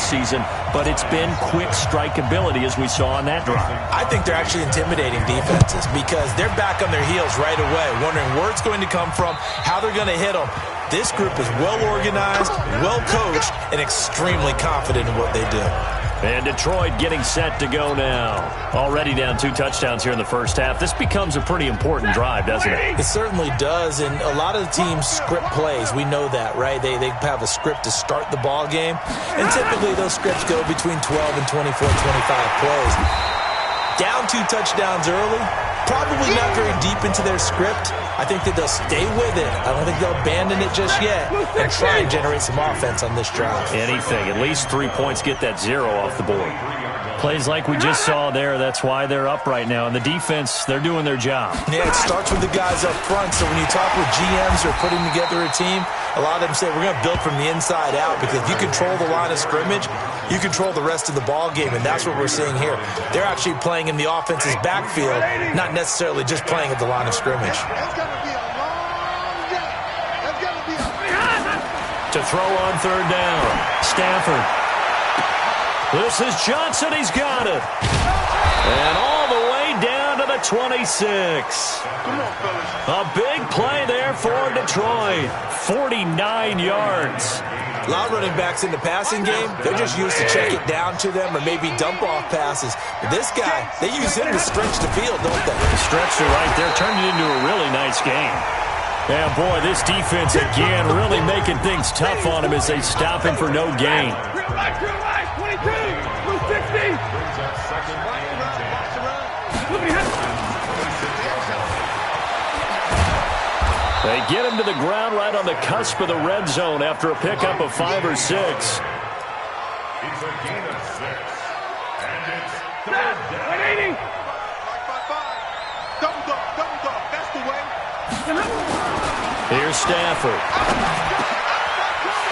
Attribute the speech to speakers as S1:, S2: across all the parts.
S1: this season, but it's been quick strikeability as we saw on that drive.
S2: I think they're actually intimidating defenses because they're back on their heels right away, wondering where it's going to come from, how they're going to hit them. This group is well-organized, well-coached, and extremely confident in what they do.
S1: And Detroit getting set to go now. Already down 2 touchdowns here in the first half. This becomes a pretty important drive, doesn't it?
S2: It certainly does, and a lot of the teams script plays. We know that, right? They have a script to start the ball game, and typically those scripts go between 12 and 24, 25 plays. Down 2 touchdowns early, probably not very deep into their script. I think that they'll stay with it. I don't think they'll abandon it just yet and try and generate some offense on this drive.
S1: Anything. At least 3 points, get that 0 off the board. Plays like we just saw there, that's why they're up right now. And the defense, they're doing their job.
S2: Yeah, it starts with the guys up front. So when you talk with GMs who are putting together a team, a lot of them say we're going to build from the inside out, because if you control the line of scrimmage, you control the rest of the ball game, and that's what we're seeing here. They're actually playing in the offense's backfield, not necessarily just playing at the line of scrimmage.
S1: To throw on 3rd down, Stafford. This is Johnson. He's got it. And all the way down to the 26. A big play there for Detroit. 49 yards.
S2: A lot of running backs in the passing game, they're just used to check it down to them or maybe dump off passes. But this guy, they use him to stretch the field, don't they?
S1: Stretched it right there, turned it into a really nice game. Yeah, boy, this defense again really making things tough on him as they stop him for no gain. They get him to the ground right on the cusp of the red zone after a pickup of 5 or 6.
S3: It's a gain of 6. And it's 3rd down.
S4: Double dog. That's the way.
S1: Here's Stafford.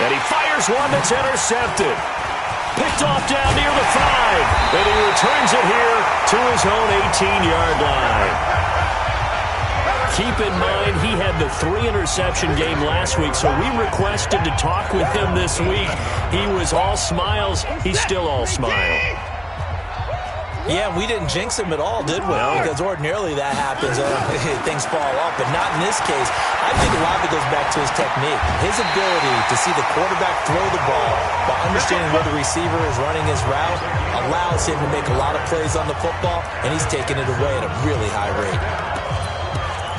S1: And he fires one that's intercepted. Picked off down near the 5. And he returns it here to his own 18-yard line. Keep in mind, he had the 3-interception game last week, so we requested to talk with him this week. He was all smiles. He's still all smile.
S2: Yeah, we didn't jinx him at all, did we?
S1: No.
S2: Because ordinarily that happens. Things fall off, but not in this case. I think a lot of it goes back to his technique. His ability to see the quarterback throw the ball while understanding where the receiver is running his route allows him to make a lot of plays on the football, and he's taking it away at a really high rate.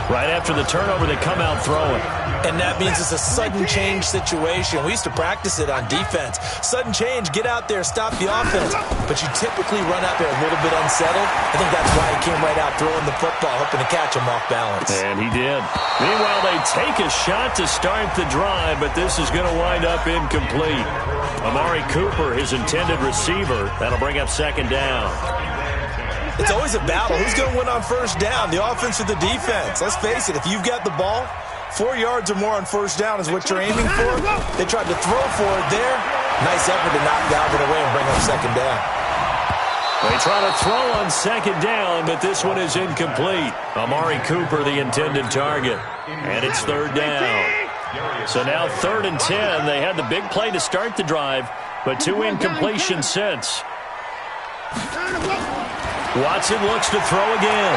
S1: Right after the turnover, they come out throwing.
S2: And that means it's a sudden change situation. We used to practice it on defense. Sudden change, get out there, stop the offense. But you typically run out there a little bit unsettled. I think that's why he came right out throwing the football, hoping to catch him off balance.
S1: And he did. Meanwhile, they take a shot to start the drive, but this is going to wind up incomplete. Amari Cooper, his intended receiver. That'll bring up 2nd down.
S2: It's always a battle. Who's going to win on 1st down, the offense or the defense? Let's face it, if you've got the ball, 4 yards or more on 1st down is what you're aiming for. They tried to throw for it there. Nice effort to knock Dalvin away and bring up 2nd down.
S1: They try to throw on 2nd down, but this one is incomplete. Amari Cooper, the intended target. And it's 3rd down. So now 3rd and 10. They had the big play to start the drive, but 2 incompletions since. Watson looks to throw again.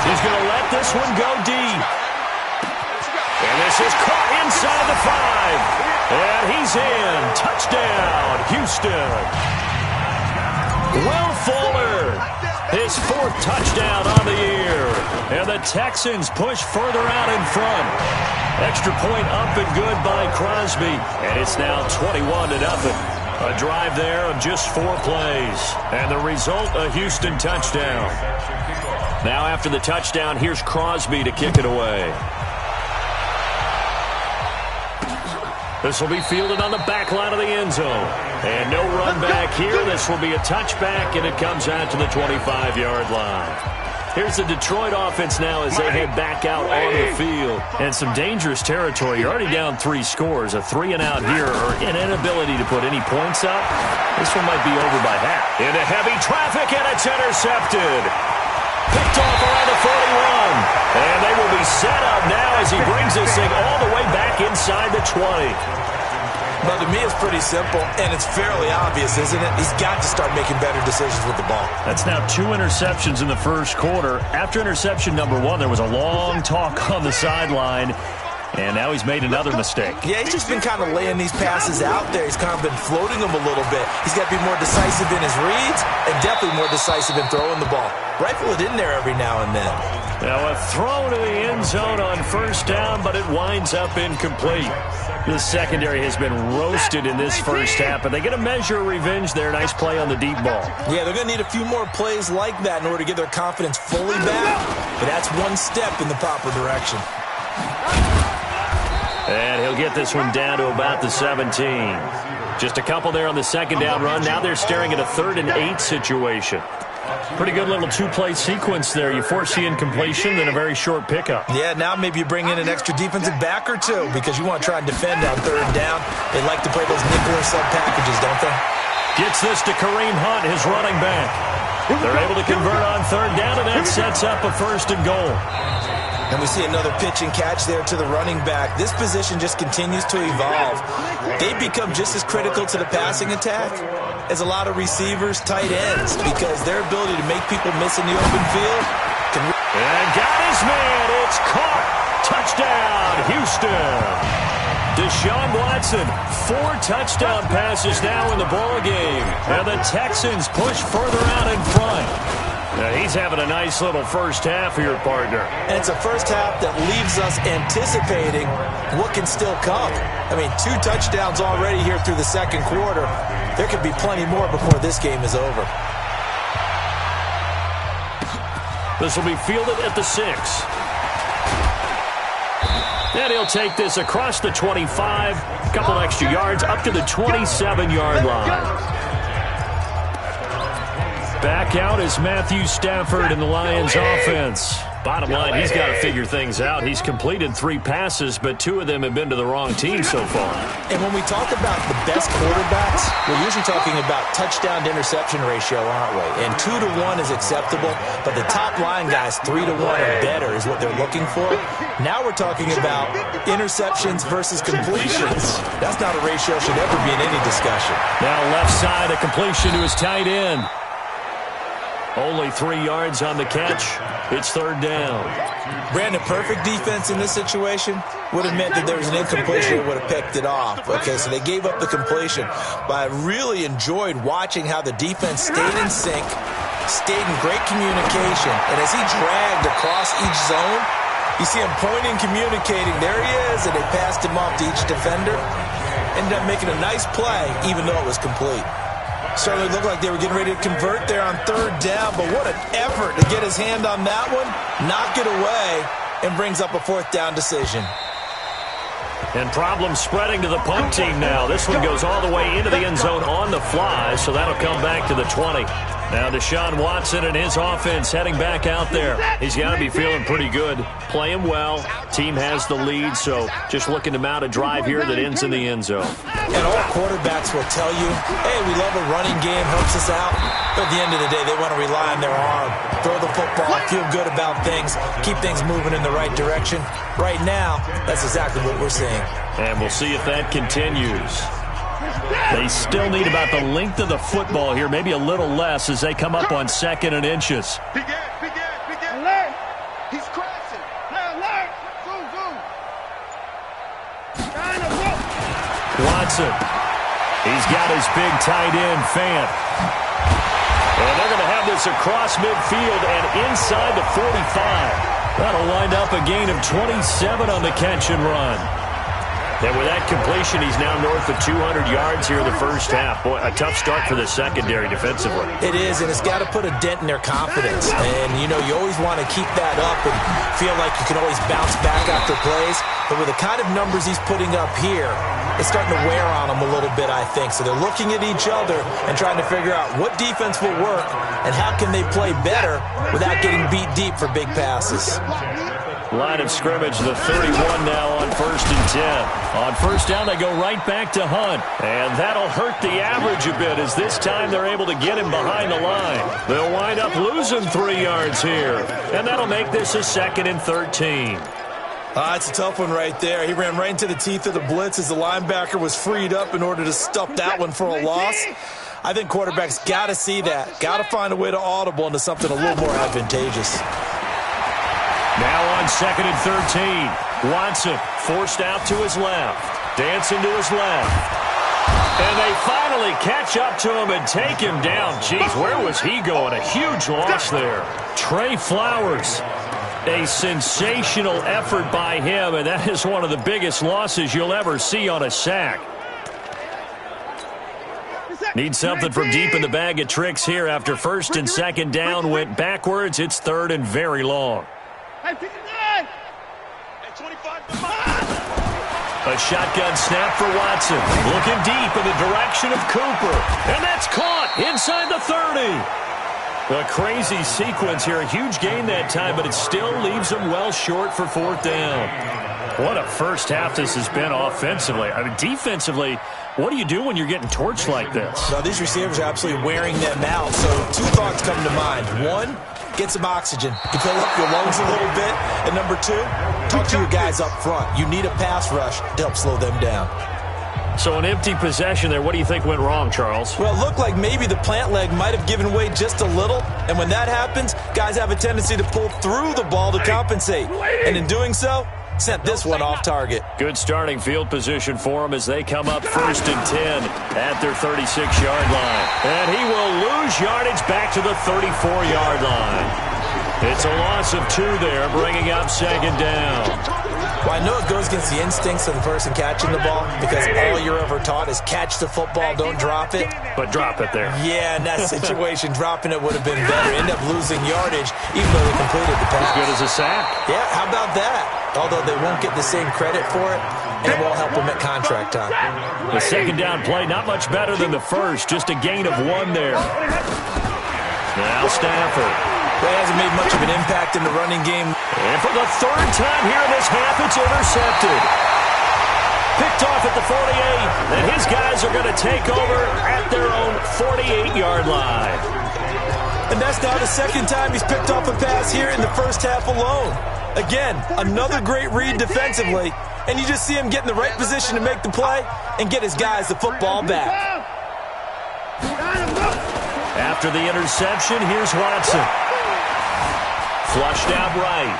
S1: He's going to let this one go deep. And this is caught inside the 5. And he's in. Touchdown, Houston. Will Fuller, his 4th touchdown on the year. And the Texans push further out in front. Extra point up and good by Crosby. And it's now 21-0. A drive there of just 4 plays. And the result, a Houston touchdown. Now after the touchdown, here's Crosby to kick it away. This will be fielded on the back line of the end zone. And no run back here. This will be a touchback, and it comes out to the 25-yard line. Here's the Detroit offense now as they head back out on the field. And some dangerous territory. You're already down 3 scores. A 3-and-out here, or an inability to put any points up. This one might be over by half. Into heavy traffic, and it's intercepted. Picked off around the 41. And they will be set up now as he brings this thing all the way back inside the 20.
S2: Well, to me, it's pretty simple, and it's fairly obvious, isn't it? He's got to start making better decisions with the ball.
S1: That's now 2 interceptions in the first quarter. After interception number 1, there was a long talk on the sideline, and now he's made another mistake.
S2: Yeah, he's just been kind of laying these passes out there. He's kind of been floating them a little bit. He's got to be more decisive in his reads and definitely more decisive in throwing the ball. Rifle it in there every now and then.
S1: Now a throw to the end zone on first down, but it winds up incomplete. The secondary has been roasted in this first half, but they get a measure of revenge there. Nice play on the deep ball.
S2: Yeah, they're going to need a few more plays like that in order to get their confidence fully back, but that's one step in the proper direction.
S1: And he'll get this one down to about the 17. Just a couple there on the second down run. Now they're staring at a 3rd and 8 situation. Pretty good little 2-play sequence there. You force the incompletion, then a very short pickup.
S2: Yeah, now maybe you bring in an extra defensive back or two because you want to try and defend on 3rd down. They like to play those nickel or sub packages, don't they?
S1: Gets this to Kareem Hunt, his running back. They're able to convert on 3rd down, and that sets up a 1st and goal.
S2: And we see another pitch and catch there to the running back. This position just continues to evolve. They become just as critical to the passing attack as a lot of receivers, tight ends, because their ability to make people miss in the open field can...
S1: And got his man. It's caught. Touchdown, Houston. Deshaun Watson, 4 touchdown passes now in the ball game. And the Texans push further out in front. Now he's having a nice little first half for your partner.
S2: And it's a first half that leaves us anticipating what can still come. I mean, 2 touchdowns already here through the second quarter. There could be plenty more before this game is over.
S1: This will be fielded at the 6. And he'll take this across the 25, a couple extra yards, up to the 27-yard line. Back out is Matthew Stafford in the Lions offense. Bottom line, he's got to figure things out. He's completed 3 passes, but 2 of them have been to the wrong team so far.
S2: And when we talk about the best quarterbacks, we're usually talking about touchdown to interception ratio, aren't we? And 2 to 1 is acceptable, but the top line guys, 3 to 1 or better is what they're looking for. Now we're talking about interceptions versus completions. That's not a ratio should ever be in any discussion.
S1: Now left side, a completion to his tight end. Only 3 yards on the catch. It's 3rd down.
S2: Brandon, perfect defense in this situation would have meant that there was an incompletion that would have picked it off. Okay, so they gave up the completion. But I really enjoyed watching how the defense stayed in sync, stayed in great communication. And as he dragged across each zone, you see him pointing, communicating. There he is, and they passed him off to each defender. Ended up making a nice play, even though it was complete. Certainly looked like they were getting ready to convert there on 3rd down, but what an effort to get his hand on that one, knock it away, and brings up a 4th down decision.
S1: And problems spreading to the punt team now. This one goes all the way into the end zone on the fly, so that'll come back to the 20. Now Deshaun Watson and his offense heading back out there. He's got to be feeling pretty good, playing well. Team has the lead, so just looking to mount a drive here that ends in the end zone.
S2: And all quarterbacks will tell you, hey, we love a running game, helps us out. But at the end of the day, they want to rely on their arm, throw the football, feel good about things, keep things moving in the right direction. Right now, that's exactly what we're seeing.
S1: And we'll see if that continues. They still need about the length of the football here, maybe a little less as they come up on 2nd and inches.
S4: Begin. Alert. He's crashing. Alert. Zoom.
S1: Watson. He's got his big tight end, Fant. And they're going to have this across midfield and inside the 45. That'll wind up a gain of 27 on the catch and run. And with that completion, he's now north of 200 yards here in the first half. Boy, a tough start for the secondary defensively.
S2: It is, and it's got to put a dent in their confidence. And, you know, you always want to keep that up and feel like you can always bounce back after plays. But with the kind of numbers he's putting up here, it's starting to wear on them a little bit, I think. So they're looking at each other and trying to figure out what defense will work and how can they play better without getting beat deep for big passes.
S1: Line of scrimmage, the 31 now on 1st and 10. On 1st down, they go right back to Hunt. And that'll hurt the average a bit as this time they're able to get him behind the line. They'll wind up losing 3 yards here. And that'll make this a 2nd and 13.
S2: It's a tough one right there. He ran right into the teeth of the blitz as the linebacker was freed up in order to stuff that one for a loss. I think quarterbacks got to see that. Got to find a way to audible into something a little more advantageous.
S1: Now on 2nd and 13. Watson forced out to his left. Dancing to his left. And they finally catch up to him and take him down. Jeez, where was he going? A huge loss there. Trey Flowers, a sensational effort by him, and that is one of the biggest losses you'll ever see on a sack. Need something from deep in the bag of tricks here after 1st and 2nd down went backwards. It's 3rd and very long. A shotgun snap for Watson. Looking deep in the direction of Cooper. And that's caught inside the 30. A crazy sequence here. A huge gain that time, but it still leaves them well short for 4th down. What a first half this has been offensively. I mean, defensively, what do you do when you're getting torched like this?
S2: Well, these receivers are absolutely wearing them out. So 2 thoughts come to mind. 1, get some oxygen to fill up your lungs a little bit. And number 2, talk to your guys up front. You need a pass rush to help slow them down.
S1: So an empty possession there. What do you think went wrong, Charles?
S2: Well, it looked like maybe the plant leg might have given way just a little. And when that happens, guys have a tendency to pull through the ball to compensate. And in doing so, sent this one off target.
S1: Good starting field position for them as they come up 1st and 10 at their 36-yard line. And he will lose yardage back to the 34-yard line. It's a loss of 2 there, bringing up 2nd down.
S2: Well, I know it goes against the instincts of the person catching the ball because all you're ever taught is catch the football, don't drop it.
S1: But drop it there.
S2: Yeah, in that situation, dropping it would have been better. End up losing yardage even though they completed the pass.
S1: As good as a sack.
S2: Yeah, how about that? Although they won't get the same credit for it, and it won't help them at contract time.
S1: The 2nd down play, not much better than the first. Just a gain of 1 there. Now Stafford.
S2: Well, he hasn't made much of an impact in the running game.
S1: And for the 3rd time here in this half, it's intercepted. Picked off at the 48, and his guys are going to take over at their own 48-yard line.
S2: And that's now the 2nd time he's picked off a pass here in the first half alone. Again, another great read defensively, and you just see him get in the right position to make the play and get his guys the football back.
S1: After the interception, here's Watson. Flushed out right.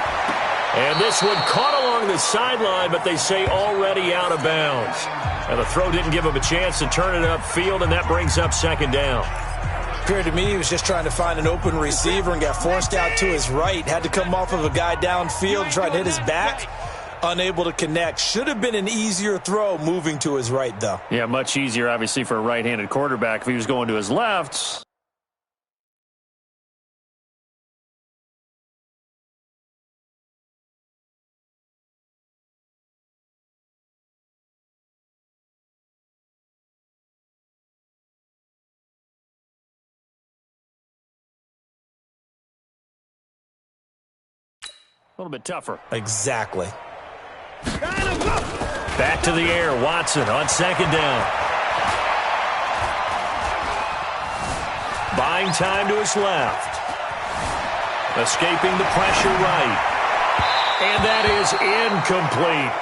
S1: And this one caught along the sideline, but they say already out of bounds. And the throw didn't give him a chance to turn it upfield, and that brings up 2nd down.
S2: Appeared to me he was just trying to find an open receiver and got forced out to his right. Had to come off of a guy downfield, try to hit his back. Unable to connect. Should have been an easier throw moving to his right, though.
S1: Yeah, much easier, obviously, for a right-handed quarterback if he was going to his left. A little bit tougher.
S2: Exactly.
S1: Back to the air. Watson on 2nd down. Buying time to his left. Escaping the pressure right. And that is incomplete.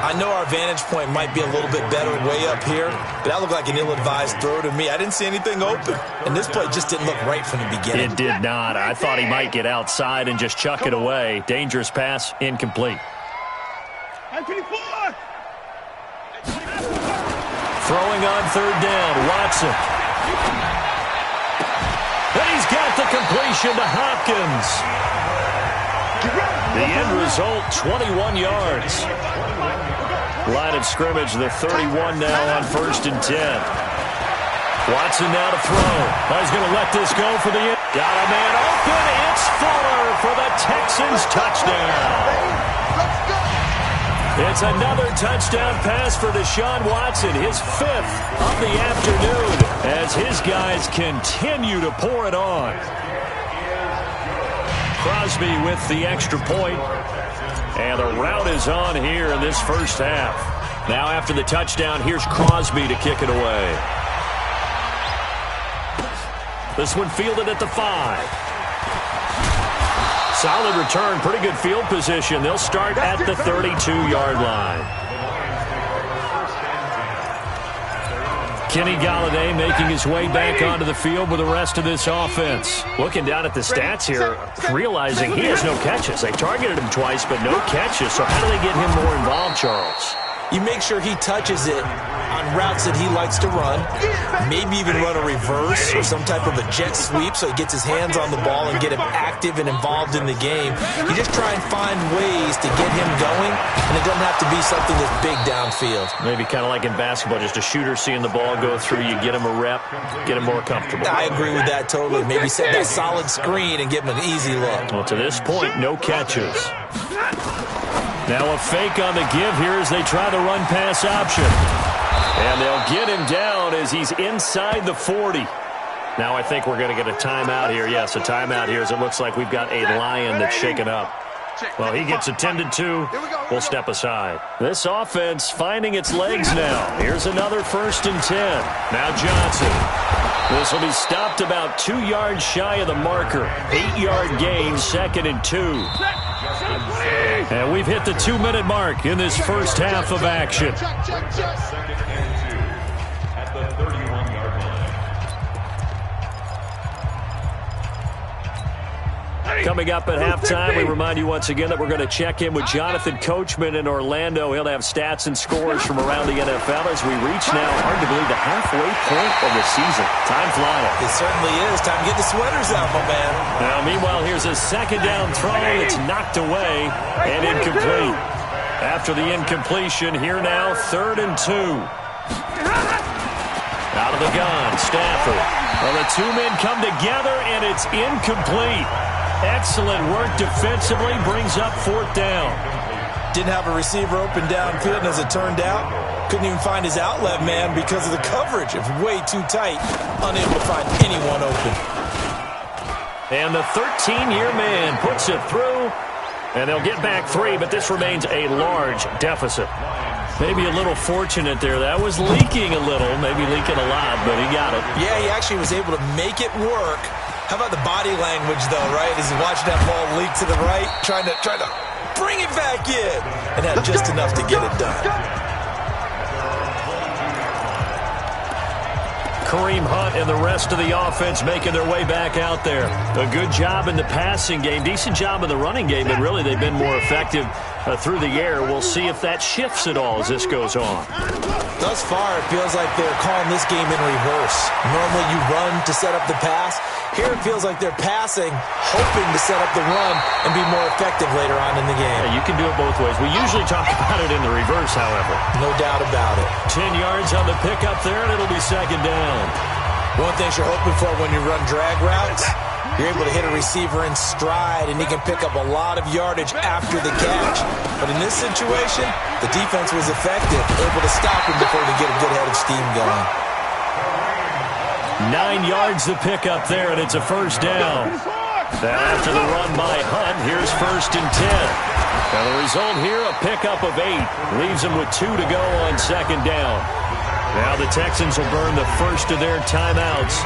S2: I know our vantage point might be a little bit better way up here, but that looked like an ill-advised throw to me. I didn't see anything open, and this play just didn't look right from the beginning.
S1: It did not. I thought he might get outside and just chuck it away. Dangerous pass, incomplete. Throwing on 3rd down, Watson. And he's got the completion to Hopkins. The end result, 21 yards. Line of scrimmage, the 31 now on 1st and 10. Watson now to throw. He's going to let this go for the end. Got a man open. It's Fuller for the Texans touchdown. It's another touchdown pass for Deshaun Watson, his 5th of the afternoon, as his guys continue to pour it on. Crosby with the extra point. And the rout is on here in this first half. Now after the touchdown, here's Crosby to kick it away. This one fielded at the 5. Solid return, pretty good field position. They'll start at the 32-yard line. Kenny Golladay making his way back onto the field with the rest of this offense. Looking down at the stats here, realizing he has no catches. They targeted him twice, but no catches. So how do they get him more involved, Charles?
S2: You make sure he touches it on routes that he likes to run, maybe even run a reverse or some type of a jet sweep so he gets his hands on the ball and get him active and involved in the game. You just try and find ways to get him going, and it doesn't have to be something that's big downfield.
S1: Maybe kind of like in basketball, just a shooter seeing the ball go through, you get him a rep, get him more comfortable.
S2: I agree with that totally. Maybe set that solid screen and give him an easy look.
S1: Well, to this point, no catches. Now a fake on the give here as they try the run-pass option. And they'll get him down as he's inside the 40. Now I think we're going to get a timeout here. Yes, a timeout here as it looks like we've got a Lion that's shaken up. Well, he gets attended to. We'll step aside. This offense finding its legs now. Here's another 1st and 10. Now Johnson. This will be stopped about 2 yards shy of the marker. 8-yard gain, 2nd and 2. And we've hit the 2-minute mark in this first half of action.
S3: At the 31-yard line.
S1: Coming up at halftime, we remind you once again that we're going to check in with Jonathan Coachman in Orlando. He'll have stats and scores from around the NFL as we reach now, hard to believe, the halfway point of the season. Time flying.
S2: It certainly is. Time to get the sweaters out, my man.
S1: Now, meanwhile, here's a 2nd down throw. It's knocked away and incomplete. After the incompletion, here now, 3rd and 2. Out of the gun, Stafford. Well, the two men come together, and it's incomplete. Excellent work defensively, brings up 4th down.
S2: Didn't have a receiver open downfield, and as it turned out, couldn't even find his outlet man because of the coverage. It was way too tight, unable to find anyone open.
S1: And the 13-year man puts it through, and they'll get back 3, but this remains a large deficit. Maybe a little fortunate there. That was leaking a little, maybe leaking a lot, but he got it.
S2: Yeah, he actually was able to make it work. How about the body language, though, right? As he watched that ball leak to the right, trying to bring it back in, and had just enough to get it done.
S1: Kareem Hunt and the rest of the offense making their way back out there. A good job in the passing game, decent job in the running game, but really they've been more effective through the air. We'll see if that shifts at all as this goes on.
S2: Thus far, it feels like they're calling this game in reverse. Normally you run to set up the pass. Here it feels like they're passing, hoping to set up the run and be more effective later on in the game.
S1: Yeah, you can do it both ways. We usually talk about it in the reverse, however.
S2: No doubt about it.
S1: 10 yards on the pickup there, and it'll be 2nd down.
S2: One thing you're hoping for when you run drag routes, you're able to hit a receiver in stride, and he can pick up a lot of yardage after the catch. But in this situation, the defense was effective, able to stop him before he could get a good head of steam going.
S1: 9 yards to pick up there, and it's a 1st down. Now after the run by Hunt, here's 1st and 10. Now the result here, a pickup of 8. Leaves them with 2 to go on 2nd down. Now the Texans will burn the first of their timeouts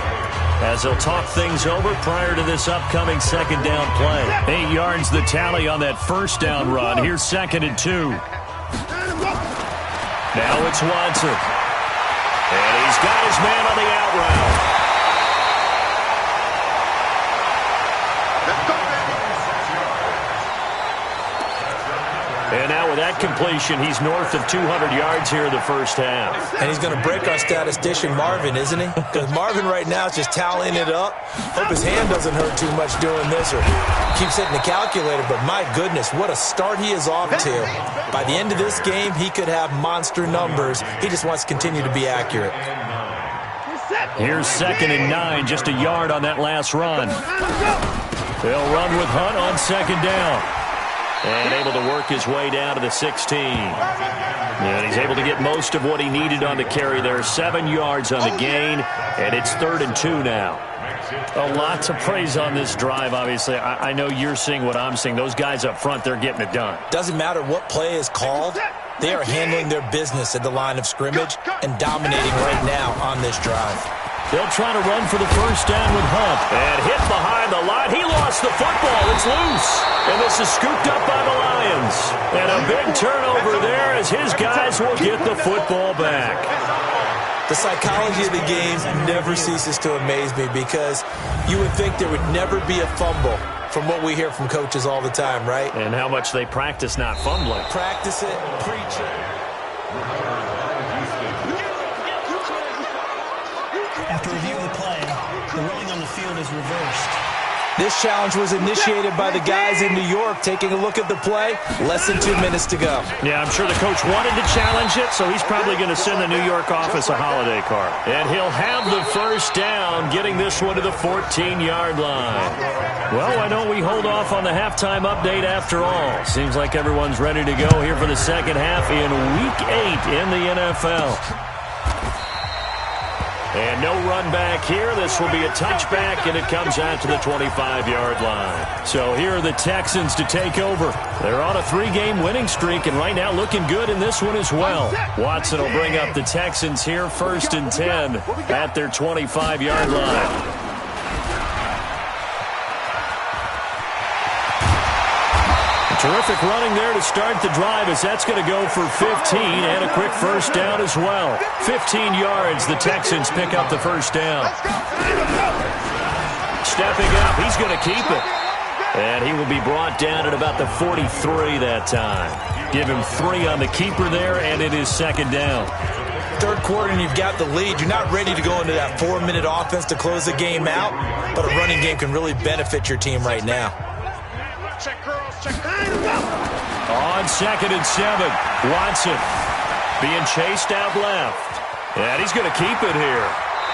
S1: as they'll talk things over prior to this upcoming 2nd down play. 8 yards the tally on that 1st down run. Here's 2nd and 2. Now it's Watson. And he's got his man on the out route. And now with that completion, he's north of 200 yards here in the first half.
S2: And he's going to break our statistician Marvin, isn't he? Because Marvin right now is just tallying it up. Hope his hand doesn't hurt too much doing this or keeps hitting the calculator. But my goodness, what a start he is off to. By the end of this game, he could have monster numbers. He just wants to continue to be accurate.
S1: Here's 2nd and 9, just a yard on that last run. They'll run with Hunt on 2nd down. And able to work his way down to the 16. And he's able to get most of what he needed on the carry there. 7 yards on the gain, and it's 3rd and 2 now. A lot to praise on this drive, obviously. I know you're seeing what I'm seeing. Those guys up front, they're getting it done.
S2: Doesn't matter what play is called. They are handling their business at the line of scrimmage and dominating right now on this drive.
S1: They'll try to run for the first down with Hunt. And hit behind the line. He lost the football. It's loose. And this is scooped up by the Lions. And a big turnover there as his guys will get the football back.
S2: The psychology of the game never ceases to amaze me because you would think there would never be a fumble from what we hear from coaches all the time, right?
S1: And how much they practice not fumbling.
S2: Practice it, preach it.
S5: After review of the play, the ruling on the field is reversed.
S2: This challenge was initiated by the guys in New York. Taking a look at the play, less than 2 minutes to go.
S1: Yeah, I'm sure the coach wanted to challenge it, so he's probably going to send the New York office a holiday card. And he'll have the first down, getting this one to the 14-yard line. Well, why don't we hold off on the halftime update after all? Seems like everyone's ready to go here for the second half in Week 8 in the NFL. And no run back here. This will be a touchback, and it comes out to the 25-yard line. So here are the Texans to take over. They're on a 3-game winning streak, and right now looking good in this one as well. Watson will bring up the Texans here, 1st and 10 at their 25-yard line. Terrific running there to start the drive as that's going to go for 15 and a quick first down as well. 15 yards, the Texans pick up the first down. Stepping up, he's going to keep it. And he will be brought down at about the 43 that time. Give him 3 on the keeper there, and it is second down.
S2: Third quarter and you've got the lead. You're not ready to go into that 4-minute offense to close the game out, but a running game can really benefit your team right now.
S4: Check, girls, check.
S1: On 2nd and 7, Watson being chased out left. And he's going to keep it here.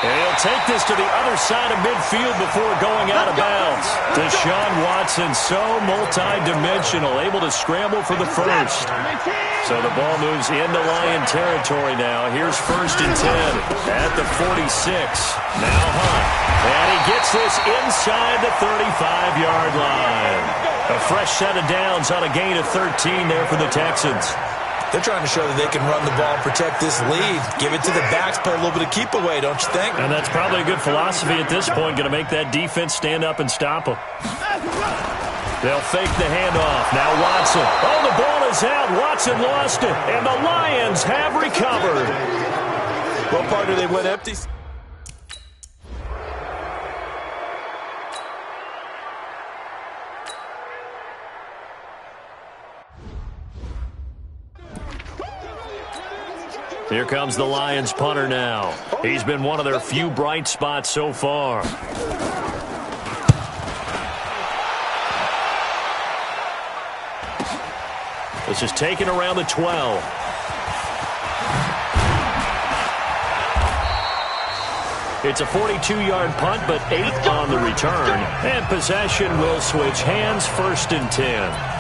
S1: And he'll take this to the other side of midfield before going out of bounds. Deshaun Watson, so multi-dimensional, able to scramble for the first. So the ball moves into Lion territory now. Here's 1st and 10 at the 46. Now Hunt. And he gets this inside the 35-yard line. A fresh set of downs on a gain of 13 there for the Texans.
S2: They're trying to show that they can run the ball and protect this lead. Give it to the backs, play a little bit of keep away, don't you think?
S1: And that's probably a good philosophy at this point, going to make that defense stand up and stop them. They'll fake the handoff. Now Watson. Oh, the ball is out. Watson lost it, and the Lions have recovered.
S2: What part do they went empty?
S1: Here comes the Lions punter now. He's been one of their few bright spots so far. This is taken around the 12. It's a 42-yard punt, but 8 on the return. And possession will switch hands, 1st and 10.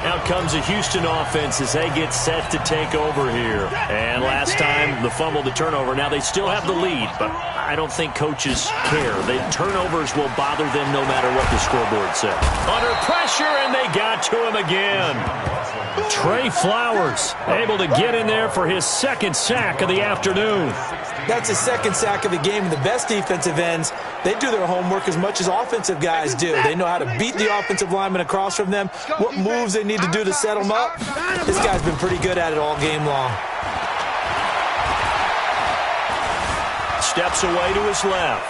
S1: Out comes the Houston offense as they get set to take over here. And last time, the fumble, the turnover. Now, they still have the lead, but I don't think coaches care. The turnovers will bother them no matter what the scoreboard says. Under pressure, and they got to him again. Trey Flowers able to get in there for his 2nd sack of the afternoon.
S2: That's his 2nd sack of the game. And the best defensive ends, they do their homework as much as offensive guys do. They know how to beat the offensive lineman across from them, what moves they need to do to set them up. This guy's been pretty good at it all game long.
S1: Steps away to his left.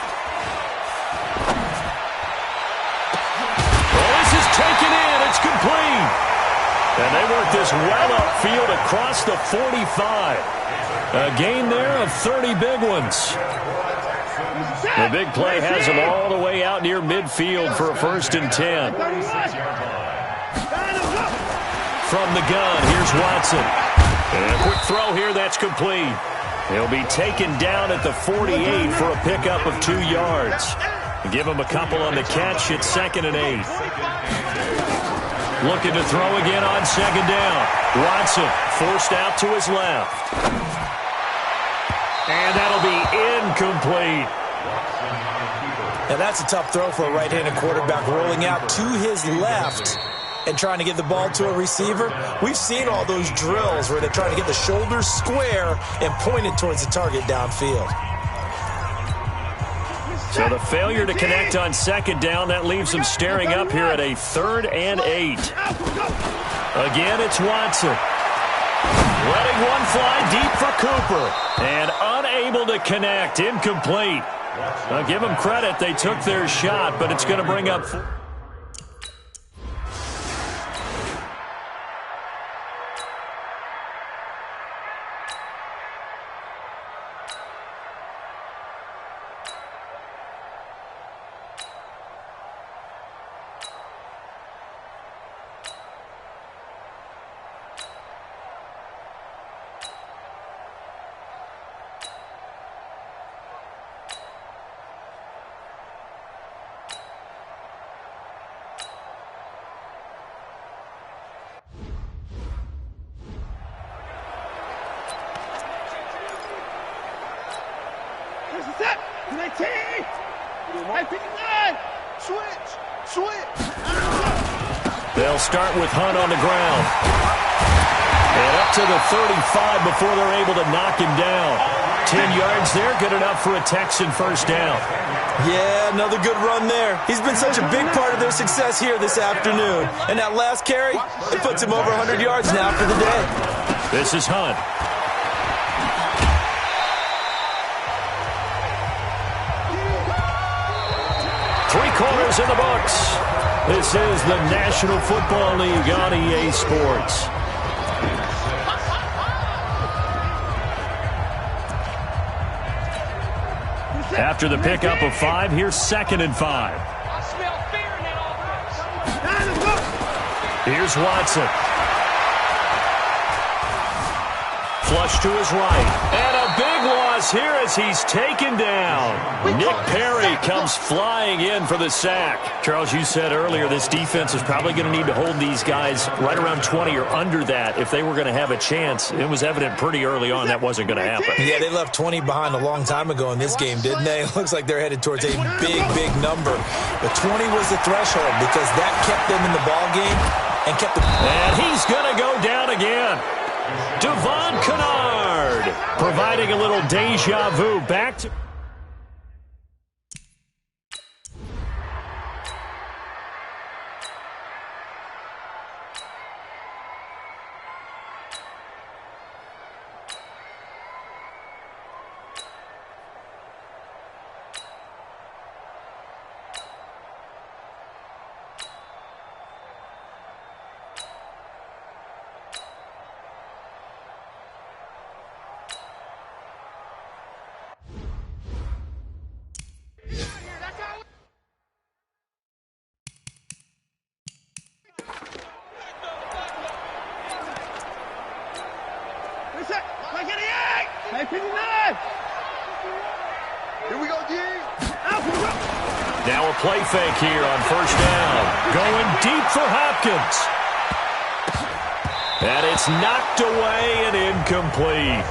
S1: Oh, this is taken in. It's complete. And they work this well upfield across the 45. A gain there of 30 big ones. The big play has them all the way out near midfield for a 1st and 10. From the gun, here's Watson. And a quick throw here, that's complete. He'll be taken down at the 48 for a pickup of 2 yards. Give him a couple on the catch. It's 2nd and 8. Looking to throw again on 2nd down. Watson forced out to his left. And that'll be incomplete.
S2: Now that's a tough throw for a right-handed quarterback, rolling out to his left and trying to get the ball to a receiver. We've seen all those drills where they're trying to get the shoulders square and point it towards the target downfield.
S1: So the failure to connect on second down, that leaves them staring up here at a 3rd and 8. Again, it's Watson. Letting one fly deep for Cooper. And unable to connect. Incomplete. I'll give them credit. They took their shot, but it's going to bring up... They'll start with Hunt on the ground. And up to the 35 before they're able to knock him down. 10 yards there, good enough for a Texan first down.
S2: Yeah, another good run there. He's been such a big part of their success here this afternoon. And that last carry, it puts him over 100 yards now for the day.
S1: This is Hunt. Three-quarters in the books. This is the National Football League on EA Sports. After the pickup of 5, here's 2nd and 5.
S4: I smell fear in that offense.
S1: Here's Watson. Flush to his right. And a big loss here as he's taken down. Nick Perry comes flying in for the sack. Charles, you said earlier this defense is probably going to need to hold these guys right around 20 or under that if they were going to have a chance. It was evident pretty early on that wasn't going to happen.
S2: Yeah, they left 20 behind a long time ago in this game, didn't they? It looks like they're headed towards a big, big number. But 20 was the threshold because that kept them in the ball game and kept them.
S1: And he's going to go down again. Devon Kennard providing a little deja vu back to... Now a play fake here on first down. Going deep for Hopkins. And it's knocked away and incomplete.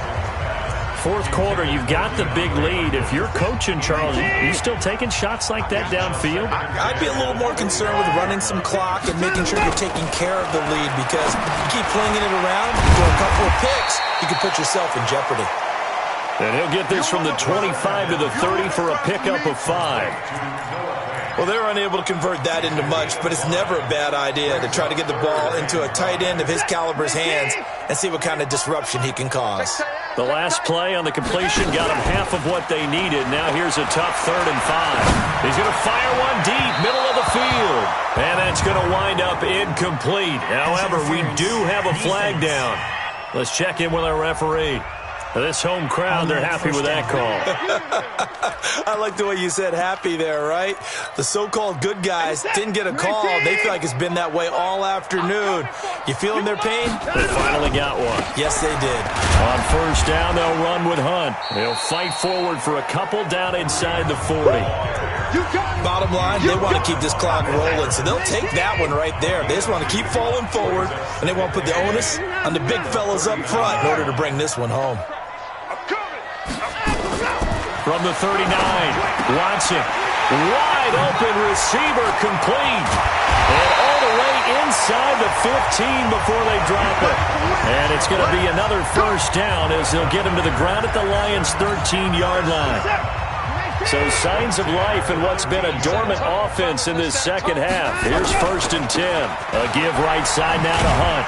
S1: Fourth quarter, you've got the big lead. If you're coaching, Charles, you still taking shots like that downfield?
S2: I'd be a little more concerned with running some clock and making sure you're taking care of the lead because you keep flinging it around, you throw a couple of picks, you can put yourself in jeopardy.
S1: And he'll get this from the 25 to the 30 for a pickup of 5.
S2: Well, they're unable to convert that into much, but it's never a bad idea to try to get the ball into a tight end of his caliber's hands and see what kind of disruption he can cause.
S1: The last play on the completion got him half of what they needed. Now here's a tough 3rd and 5. He's going to fire one deep, middle of the field. And that's going to wind up incomplete. However, we do have a flag down. Let's check in with our referee. This home crowd, they're happy with that call.
S2: I like the way you said happy there, right? The so-called good guys didn't get a call. They feel like it's been that way all afternoon. You feeling their pain?
S1: They finally got one.
S2: Yes, they did.
S1: On first down, they'll run with Hunt. They'll fight forward for a couple down inside the 40.
S2: Bottom line, they want to keep this clock rolling, so they'll take that one right there. They just want to keep falling forward, and they want to put the onus on the big fellas up front in order to bring this one home.
S1: From the 39, Watson, wide open receiver complete. And all the way inside the 15 before they drop it. And it's going to be another first down as they'll get him to the ground at the Lions' 13-yard line. So signs of life in what's been a dormant offense in this second half. Here's 1st and 10. A give right side now to Hunt.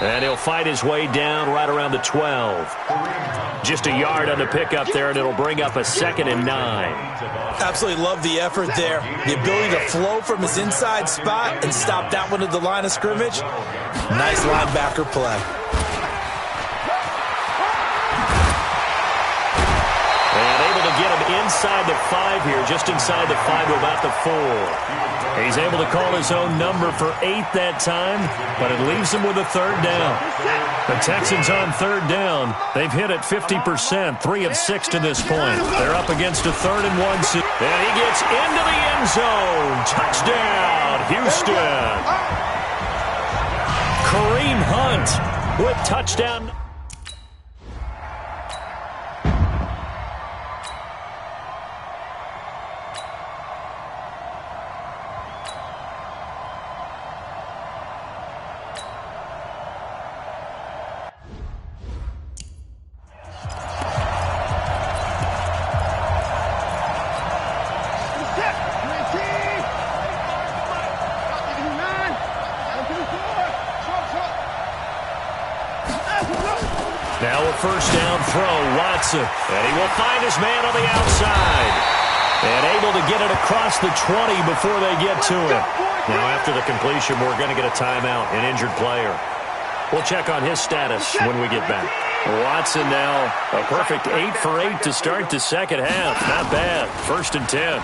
S1: And he'll fight his way down right around the 12. Just a yard on the pickup there, and it'll bring up a 2nd and 9.
S2: Absolutely love the effort there. The ability to flow from his inside spot and stop that one at the line of scrimmage. Nice linebacker play.
S1: And able to get him inside the 5 here, just inside the 5 to about the 4. He's able to call his own number for 8 that time, but it leaves him with a 3rd down. The Texans on 3rd down. They've hit it 50%, 3 of 6 to this point. They're up against a 3rd and 1. And he gets into the end zone. Touchdown, Houston. Kareem Hunt with touchdown. Now a 1st down throw, Watson. And he will find his man on the outside. And able to get it across the 20 before they get to him. Now after the completion, we're going to get a timeout, an injured player. We'll check on his status when we get back. Watson now a perfect 8 for 8 to start the second half. Not bad. 1st and 10.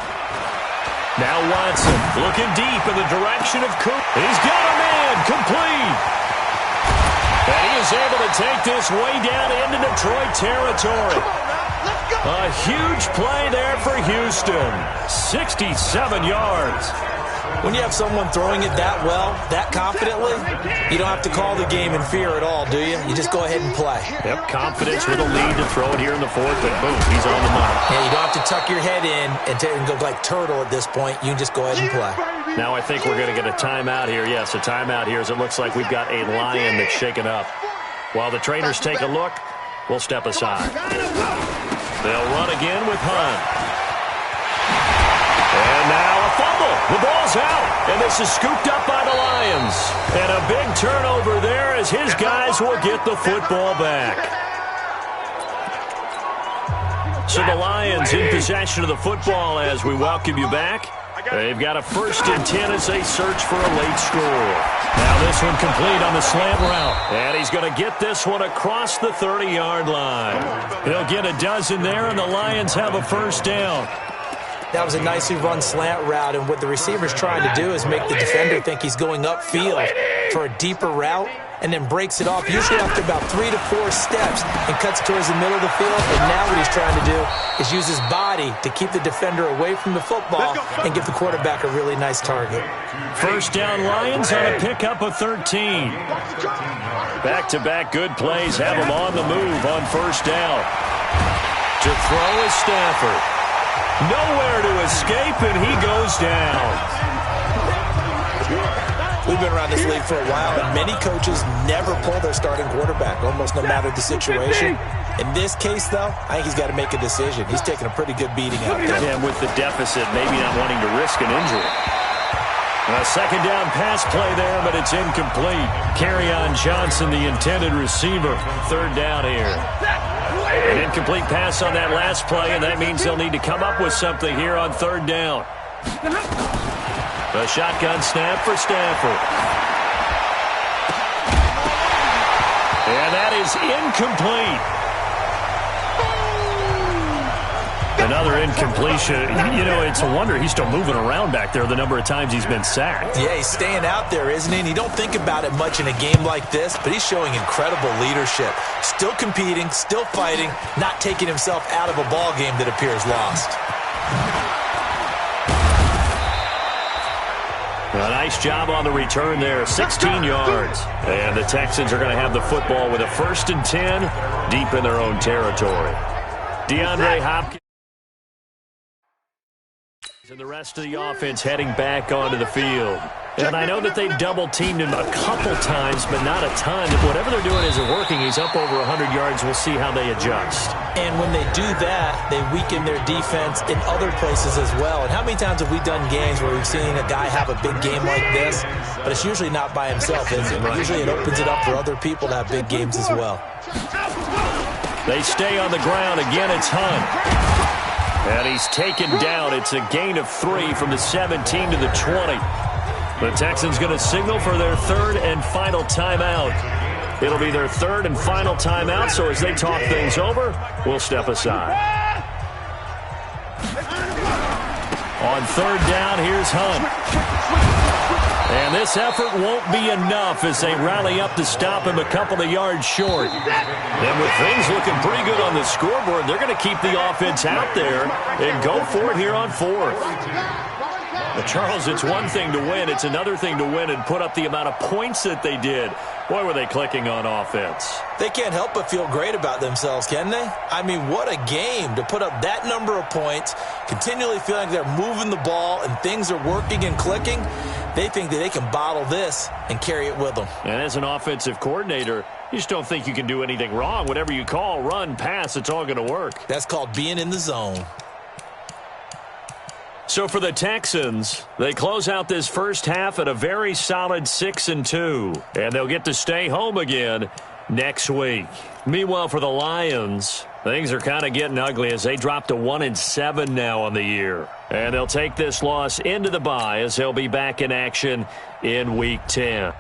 S1: Now Watson looking deep in the direction of Cook. He's got a man complete. And he is able to take this way down into Detroit territory. A huge play there for Houston. 67 yards.
S2: When you have someone throwing it that well, that confidently, you don't have to call the game in fear at all, do you? You just go ahead and play.
S1: Yep, confidence with a lead to throw it here in the 4th, and boom, he's on the mark.
S2: Yeah, you don't have to tuck your head in and go like turtle at this point. You can just go ahead and play.
S1: Now I think we're going to get a timeout here. Yes, a timeout here as it looks like we've got a Lion that's shaken up. While the trainers take a look, we'll step aside. They'll run again with Hunt. And now a fumble. The ball's out. And this is scooped up by the Lions. And a big turnover there as his guys will get the football back. So the Lions in possession of the football as we welcome you back. They've got a 1st and 10 as they search for a late score. Now this one complete on the slant route. And he's going to get this one across the 30-yard line. He'll get a dozen there, and the Lions have a 1st down.
S2: That was a nicely run slant route, and what the receiver's trying to do is make the defender think he's going upfield for a deeper route, and then breaks it off, usually after about 3 to 4 steps, and cuts towards the middle of the field. And now what he's trying to do is use his body to keep the defender away from the football and give the quarterback a really nice target.
S1: 1st down Lions on a pickup of 13. Back-to-back good plays have him on the move on 1st down. To throw is Stafford. Nowhere to escape, and he goes down.
S2: We've been around this league for a while, and many coaches never pull their starting quarterback, almost no matter the situation. In this case, though, I think he's got to make a decision. He's taking a pretty good beating out there.
S1: And with the deficit, maybe not wanting to risk an injury. A 2nd down pass play there, but it's incomplete. Kerryon Johnson, the intended receiver. 3rd down here. An incomplete pass on that last play, and that means they'll need to come up with something here on 3rd down. A shotgun snap for Stafford. And that is incomplete. Another incompletion. You know, it's a wonder he's still moving around back there the number of times he's been sacked.
S2: Yeah, he's staying out there, isn't he? And you don't think about it much in a game like this, but he's showing incredible leadership. Still competing, still fighting, not taking himself out of a ball game that appears lost.
S1: A nice job on the return there, 16 yards. And the Texans are going to have the football with a 1st and 10 deep in their own territory. DeAndre Hopkins And the rest of the offense heading back onto the field. And I know that they've double-teamed him a couple times, but not a ton. Whatever they're doing isn't working. He's up over 100 yards. We'll see how they adjust.
S2: And when they do that, they weaken their defense in other places as well. And how many times have we done games where we've seen a guy have a big game like this, but it's usually not by himself, is it? Usually it opens it up for other people to have big games as well.
S1: They stay on the ground. Again, it's Hunt. And he's taken down. It's a gain of 3 from the 17 to the 20. The Texans going to signal for their third and final timeout. It'll be their third and final timeout, so as they talk things over, we'll step aside. On third down, here's Hunt. And this effort won't be enough as they rally up to stop him a couple of yards short. And with things looking pretty good on the scoreboard, they're going to keep the offense out there and go for it here on fourth. Well, Charles, it's one thing to win. It's another thing to win and put up the amount of points that they did. Boy, were they clicking on offense.
S2: They can't help but feel great about themselves, can they? I mean, what a game to put up that number of points, continually feeling like they're moving the ball and things are working and clicking. They think that they can bottle this and carry it with them.
S1: And as an offensive coordinator, you just don't think you can do anything wrong. Whatever you call, run, pass, it's all going to work.
S2: That's called being in the zone.
S1: So for the Texans, they close out this first half at a very solid 6-2. And they'll get to stay home again next week. Meanwhile, for the Lions, things are kind of getting ugly as they drop to 1-7 now on the year. And they'll take this loss into the bye as they'll be back in action in Week 10.